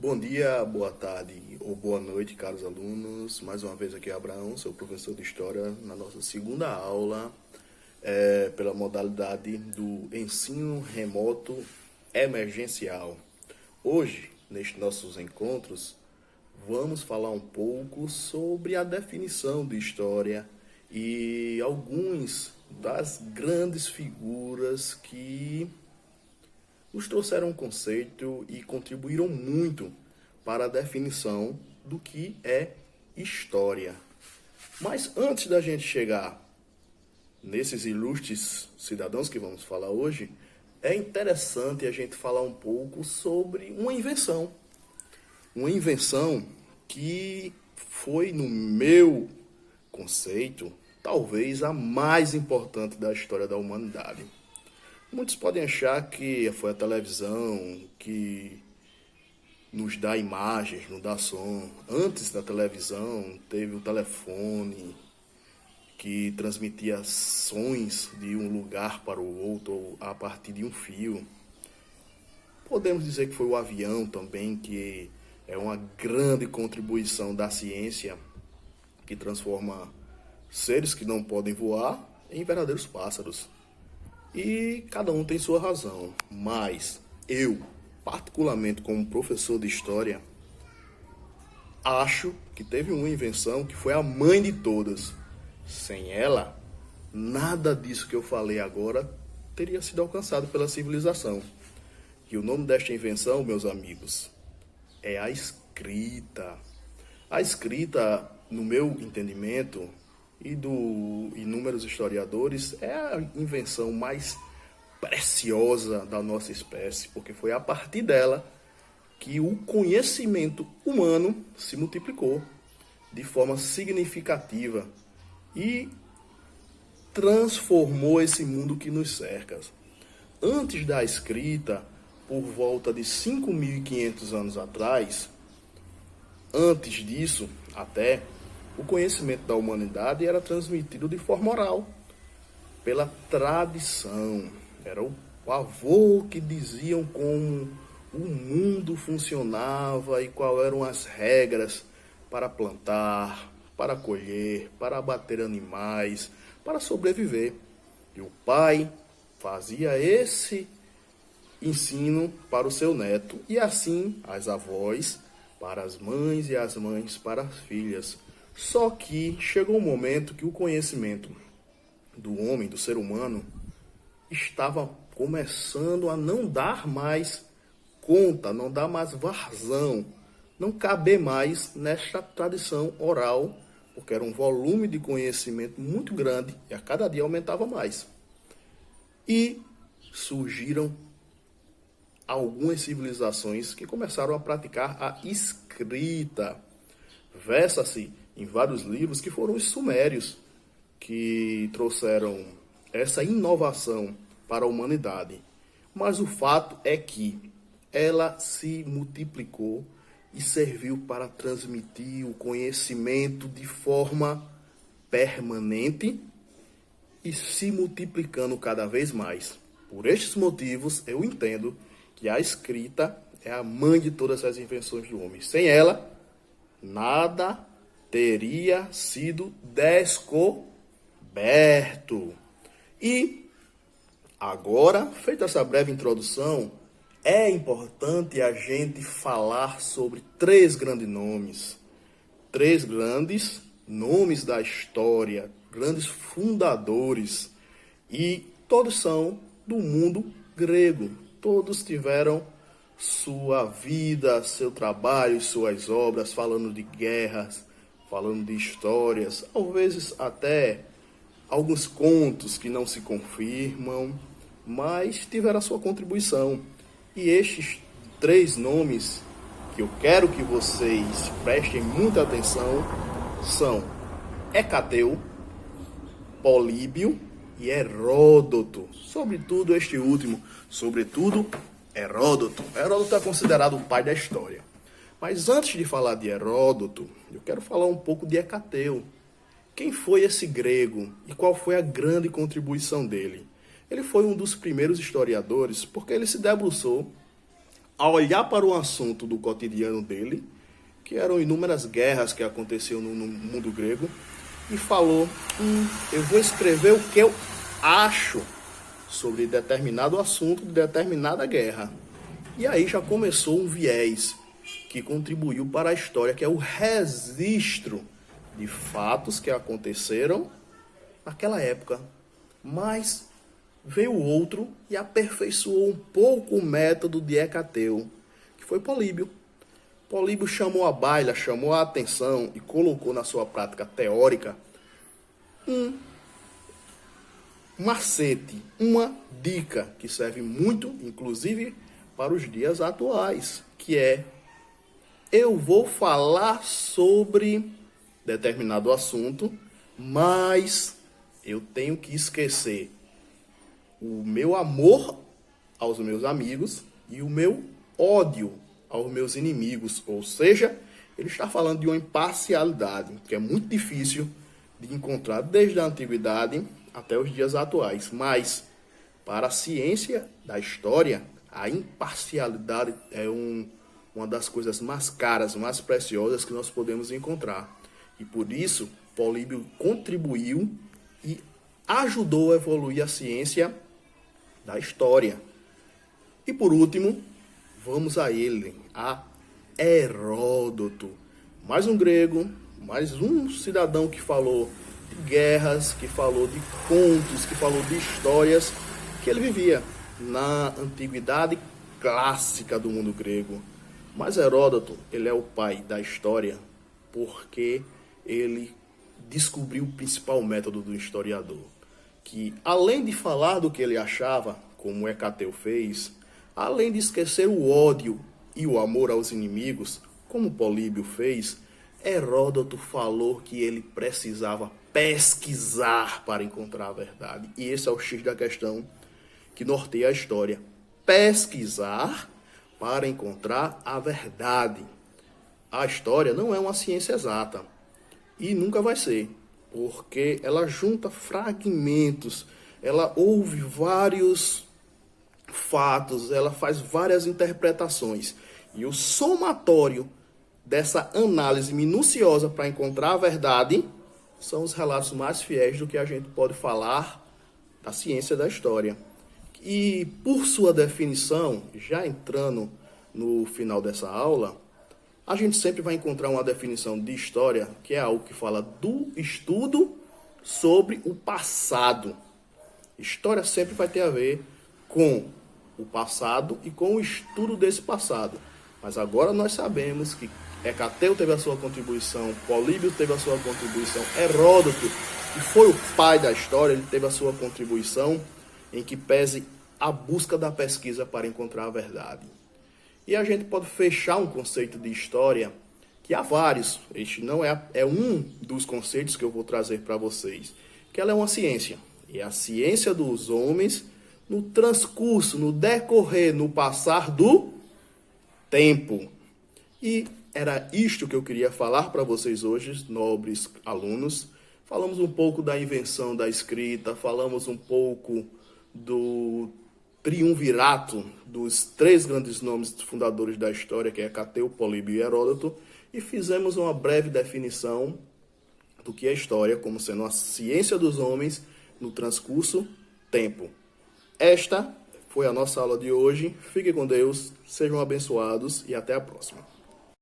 Bom dia, boa tarde ou boa noite, caros alunos. Mais uma vez aqui é Abraão, seu professor de História, na nossa segunda aula, pela modalidade do ensino remoto emergencial. Hoje, nestes nossos encontros, vamos falar um pouco sobre a definição de história e alguns das grandes figuras que nos trouxeram um conceito e contribuíram muito para a definição do que é história. Mas antes da gente chegar nesses ilustres cidadãos que vamos falar hoje, é interessante a gente falar um pouco sobre uma invenção. Uma invenção que foi, no meu conceito, talvez a mais importante da história da humanidade. Muitos podem achar que foi a televisão que nos dá imagens, nos dá som. Antes da televisão, teve o telefone que transmitia sons de um lugar para o outro a partir de um fio. Podemos dizer que foi o avião também, que é uma grande contribuição da ciência, que transforma seres que não podem voar em verdadeiros pássaros. E cada um tem sua razão, mas eu, particularmente como professor de história, acho que teve uma invenção que foi a mãe de todas. Sem ela, nada disso que eu falei agora teria sido alcançado pela civilização. E o nome desta invenção, meus amigos, é a escrita. A escrita, no meu entendimento, e do inúmeros historiadores, é a invenção mais preciosa da nossa espécie, porque foi a partir dela que o conhecimento humano se multiplicou de forma significativa e transformou esse mundo que nos cerca. Antes da escrita, por volta de 5.500 anos atrás, antes disso até, o conhecimento da humanidade era transmitido de forma oral, pela tradição. Era o avô que diziam como o mundo funcionava e quais eram as regras para plantar, para colher, para abater animais, para sobreviver. E o pai fazia esse ensino para o seu neto, e assim as avós para as mães e as mães para as filhas. Só que chegou um momento que o conhecimento do homem, do ser humano, estava começando a não dar mais conta, não dar mais vazão, não caber mais nesta tradição oral, porque era um volume de conhecimento muito grande e a cada dia aumentava mais. E surgiram algumas civilizações que começaram a praticar a escrita. Versa-se em vários livros que foram os sumérios que trouxeram essa inovação para a humanidade. Mas o fato é que ela se multiplicou e serviu para transmitir o conhecimento de forma permanente e se multiplicando cada vez mais. Por estes motivos, eu entendo que a escrita é a mãe de todas as invenções do homem. Sem ela, nada teria sido descoberto. E agora, feita essa breve introdução, é importante a gente falar sobre três grandes nomes da história, grandes fundadores, e todos são do mundo grego. Todos tiveram sua vida, seu trabalho, suas obras, falando de guerras, falando de histórias, às vezes até alguns contos que não se confirmam, mas tiveram a sua contribuição. E estes três nomes que eu quero que vocês prestem muita atenção são Hecateu, Políbio e Heródoto. Sobretudo este último, Heródoto. Heródoto é considerado o pai da história. Mas antes de falar de Heródoto, eu quero falar um pouco de Hecateu. Quem foi esse grego e qual foi a grande contribuição dele? Ele foi um dos primeiros historiadores porque ele se debruçou a olhar para o assunto do cotidiano dele, que eram inúmeras guerras que aconteciam no mundo grego, e falou: eu vou escrever o que eu acho sobre determinado assunto, de determinada guerra. E aí já começou um viés que contribuiu para a história, que é o registro de fatos que aconteceram naquela época. Mas veio outro e aperfeiçoou um pouco o método de Hecateu, que foi Políbio. Políbio chamou a baila, chamou a atenção e colocou na sua prática teórica um macete, uma dica que serve muito, inclusive, para os dias atuais, que é: eu vou falar sobre determinado assunto, mas eu tenho que esquecer o meu amor aos meus amigos e o meu ódio aos meus inimigos. Ou seja, ele está falando de uma imparcialidade que é muito difícil de encontrar desde a antiguidade até os dias atuais. Mas, para a ciência da história, a imparcialidade é uma das coisas mais caras, mais preciosas que nós podemos encontrar. E por isso, Políbio contribuiu e ajudou a evoluir a ciência da história. E por último, vamos a ele, a Heródoto. Mais um grego, mais um cidadão que falou de guerras, que falou de contos, que falou de histórias que ele vivia na antiguidade clássica do mundo grego. Mas Heródoto, ele é o pai da história porque ele descobriu o principal método do historiador, que além de falar do que ele achava, como Hecateu fez, além de esquecer o ódio e o amor aos inimigos, como Políbio fez, Heródoto falou que ele precisava pesquisar para encontrar a verdade. E esse é o X da questão que norteia a história. Pesquisar para encontrar a verdade. A história não é uma ciência exata. E nunca vai ser. Porque ela junta fragmentos. Ela ouve vários fatos. Ela faz várias interpretações. E o somatório dessa análise minuciosa para encontrar a verdade são os relatos mais fiéis do que a gente pode falar da ciência da história. E por sua definição, já entrando no final dessa aula, a gente sempre vai encontrar uma definição de história, que é algo que fala do estudo sobre o passado. História sempre vai ter a ver com o passado e com o estudo desse passado. Mas agora nós sabemos que Hecateu teve a sua contribuição, Políbio teve a sua contribuição, Heródoto, que foi o pai da história, ele teve a sua contribuição em que pese a busca da pesquisa para encontrar a verdade. E a gente pode fechar um conceito de história, que há vários, este não é um dos conceitos que eu vou trazer para vocês, que ela é uma ciência, e é a ciência dos homens no transcurso, no decorrer, no passar do tempo. E era isto que eu queria falar para vocês hoje, nobres alunos. Falamos um pouco da invenção da escrita, falamos um pouco do triunvirato dos três grandes nomes fundadores da história, que é Hecateu, Políbio e Heródoto, e fizemos uma breve definição do que é história, como sendo a ciência dos homens no transcurso tempo. Esta foi a nossa aula de hoje. Fiquem com Deus, sejam abençoados e até a próxima.